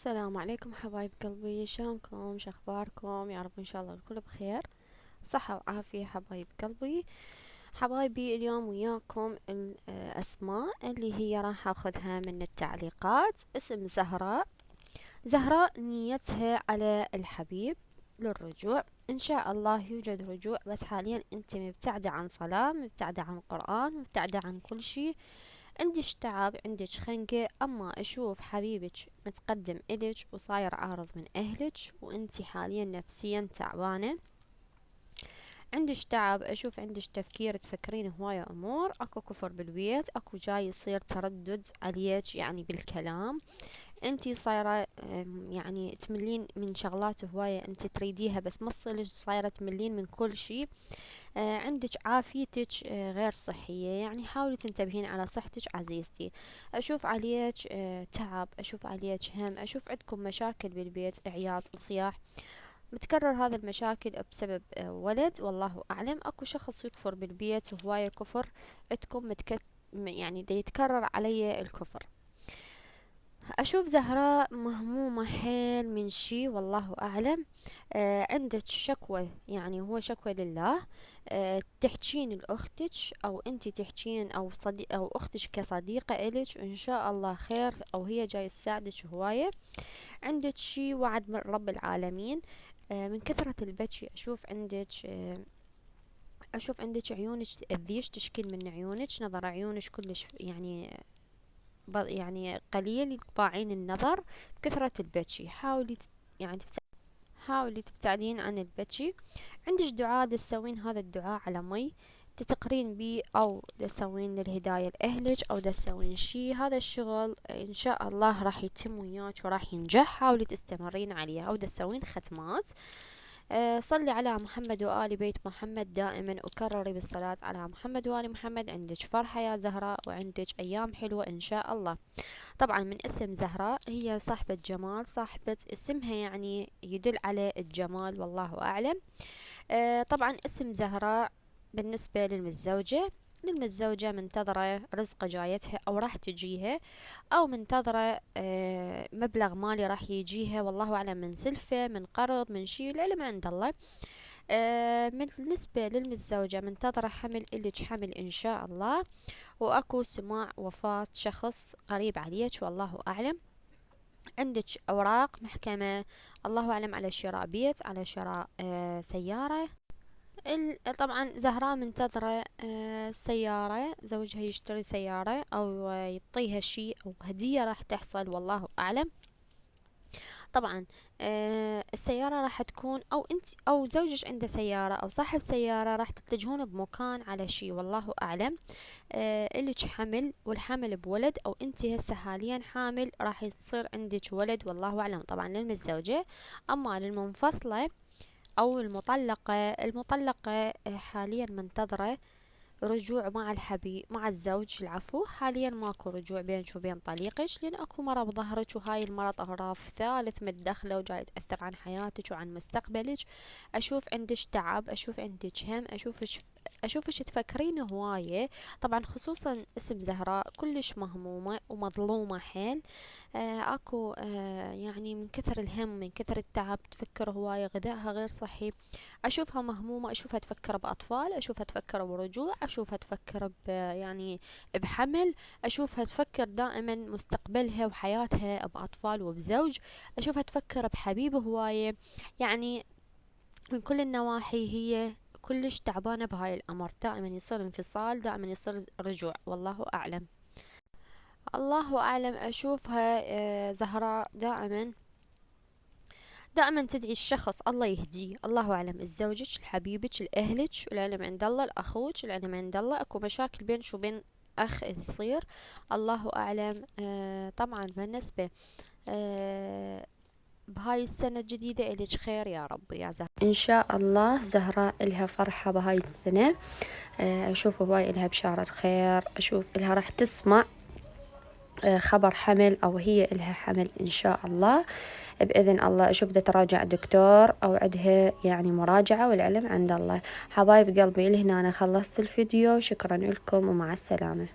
السلام عليكم حبايب قلبي، شلونكم؟ شخباركم؟ يا رب ان شاء الله الكل بخير، صحة وعافية حبايب قلبي. حبايبي اليوم وياكم الأسماء اللي هي راح أخذها من التعليقات. اسم زهراء. زهراء نيتها على الحبيب للرجوع، إن شاء الله يوجد رجوع، بس حاليا أنت مبتعدة عن صلاة، مبتعدة عن قرآن، مبتعدة عن كل شي، عندك تعب، عندك خنقة. أما أشوف حبيبك متقدم إلك وصاير عارض من أهلك، وأنتي حاليا نفسيا تعبانة، عندك تعب، أشوف عندك تفكير، تفكرين هواية أمور، أكو كفر بالبيت، أكو جاي يصير تردد عليك يعني بالكلام، انتي صايرة يعني تملين من شغلات هواية انتي تريديها، بس ما تصيرش صايرة تملين من كل شي. عندك عافيتك غير صحية، يعني حاولي تنتبهين على صحتك عزيزتي. أشوف عليك تعب، أشوف عليك هم، أشوف عندكم مشاكل بالبيت، عياط، صياح، متكرر هذا المشاكل بسبب ولد، والله أعلم. أكو شخص يكفر بالبيت وهواية كفر عندكم يعني دا يتكرر علي الكفر. أشوف زهراء مهمومة حيل من شي، والله أعلم. عندك شكوى، يعني هو شكوى لله. تحجين لأختك، أو أنت تحجين، أو صديق أو أختك كصديقة إلك، إن شاء الله خير، أو هي جاي تساعدك هواية. عندك شي وعد من رب العالمين. من كثرة البكي أشوف عندك عيونك تأذيش، تشكين من عيونك، نظر عيونك كلش يعني يعني قليل يطبعين النظر بكثرة البكي. يعني حاولي تبتعدين عن البكي. عندك دعاء تسوين هذا الدعاء على مي، تتقرين بيه، او تسوين للهداية لأهلك، او تسوين شي. هذا الشغل ان شاء الله راح يتم وياك وراح ينجح، حاولي تستمرين عليه، او تسوين ختمات. صلي على محمد وآل بيت محمد دائما، وكرري بالصلاة على محمد وآل محمد. عندك فرحة يا زهراء، وعندك أيام حلوة إن شاء الله. طبعا من اسم زهراء، هي صاحبة جمال، صاحبة اسمها يعني يدل على الجمال، والله أعلم. طبعا اسم زهراء بالنسبة للمتزوجة منتظرة رزق جايتها أو راح تجيها، أو منتظرة مبلغ مالي راح يجيها، والله أعلم، من سلفة، من قرض، من شي، العلم عند الله. بالنسبة للمتزوجة منتظرة حمل، إلك حمل إن شاء الله، وأكو سماع وفاة شخص قريب عليك، والله أعلم. عندك أوراق محكمة، الله أعلم، على شراء بيت، على شراء سيارة. طبعا زهراء منتظرة سيارة، زوجها يشتري سيارة، أو يعطيها شي، أو هدية راح تحصل، والله أعلم. طبعا السيارة راح تكون، أو أنت أو زوجك عنده سيارة، أو صاحب سيارة، راح تتجهون بمكان على شي، والله أعلم. إلك حمل، والحمل بولد، أو أنت هسه حاليا حامل، راح يصير عندك ولد، والله أعلم، طبعا للمتزوجة. أما للمنفصلة أو المطلقة حاليا منتظرة رجوع مع الحبيب، مع الزوج، العفو، حاليا ماكو رجوع بينك وبين طليقك، لان اكو مرض بظهرك، وهاي المرض اغراف ثالث متدخلة وجاي تأثر عن حياتك وعن مستقبلك. اشوف عندك تعب، اشوف عندك هم، اشوفش تفكرين هواية. طبعا خصوصا اسم زهراء كلش مهمومة ومظلومة حيل. اكو يعني من كثر الهم، من كثر التعب، تفكر هواية، غذائها غير صحي. أشوفها مهمومة، أشوفها تفكر بأطفال، أشوفها تفكر برجوع، أشوفها تفكر يعني بحمل، أشوفها تفكر دائما مستقبلها وحياتها بأطفال وبزوج، أشوفها تفكر بحبيب هواية. يعني من كل النواحي هي كلش تعبانة بهاي الأمر، دائما يصير انفصال، دائما يصير رجوع، والله أعلم. الله أعلم. أشوفها زهراء دائما تدعي الشخص الله يهديه، الله أعلم، لزوجك، لحبيبك، لأهلك، العلم عند الله، لأخوك، العلم عند الله. أكو مشاكل بينك وبين أخ تصير، الله أعلم. طبعا بالنسبة بهاي السنة الجديدة إلك خير يا رب يا زهراء، إن شاء الله. زهراء إلها فرحة بهاي السنة. أشوف هواي إلها بشارة خير، أشوف إلها راح تسمع خبر حمل، أو هي إلها حمل إن شاء الله بإذن الله. أشوف ده تراجع دكتور، أو عندها يعني مراجعة، والعلم عند الله. حبايب قلبي، لهنا أنا خلصت الفيديو، شكرا لكم ومع السلامة.